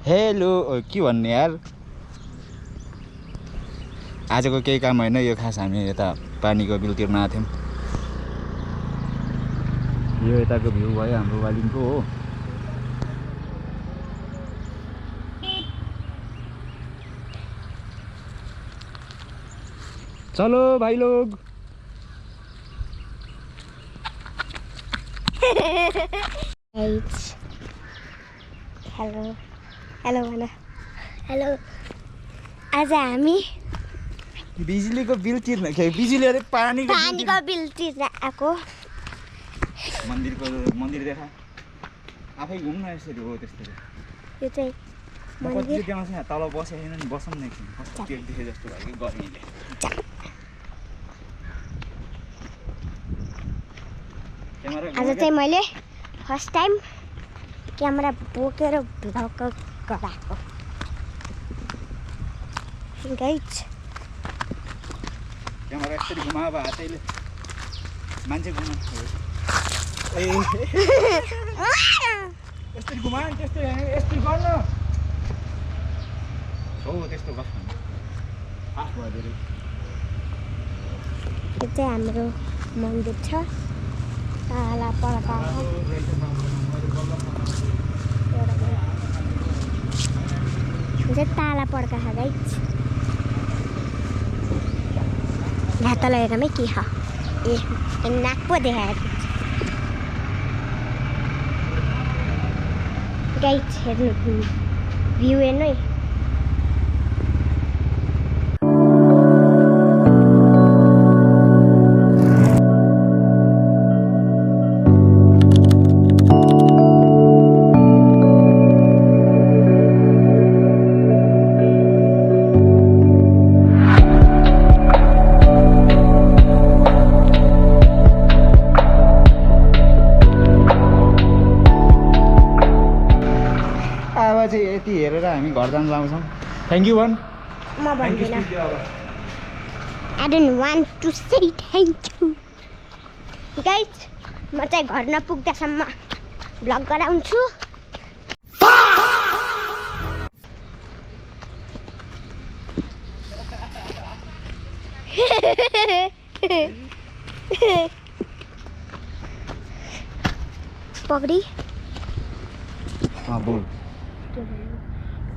Hello के भन्ने यार आजको केही काम होइन यो खास हामी यता पानीको बिल तिर्न आएको थियौँ यो यताको भ्यू भयो हाम्रो वालिङको हो चलो भाइ लोग हेलो हेलो भन हेलो आज हामी बिजुलीको बिल तिर्न बिजुली अरे पानीको बिल तिर्न आएको मन्दिर देखा आफै घुम्न यसरी हो त्यस्तो यो चाहिँ मन्दिर त्यहाँ चाहिँ तल बसेको छैन नि बसौँ न एकछिन कस्तो केक देखे जस्तो भयो गर्मीले आज चाहिँ मैले फर्स्ट टाइम क्यामेरा बोकेर भ्लग गराएको गाइज क्यामेरा यसरी घुमायो हातैले मान्छे घुमाउ यसरी घुमायो त्यस्तो यस्तो गर्नु हो त्यस्तो गर्छ फास्ट भयो धेरै यो चाहिँ हाम्रो मन्दिर छ ताला पर्दा ताला पड्का छ गाइज घात लगेकोमै के छ ए नाक पो देखाएको गाइज हेर्नु भ्यू हेर्नु है चाहिँ यति हेरेर हामी घर जान लाउँछौँ थ्याङ्क यू भन म भन्दिनँ I don't want to say thank you guys म चाहिँ घर नपुग्दासम्म भ्लग गराउँछु पगडी बोल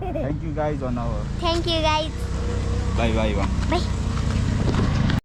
Thank you guys on our Thank you guys bye bye. Bye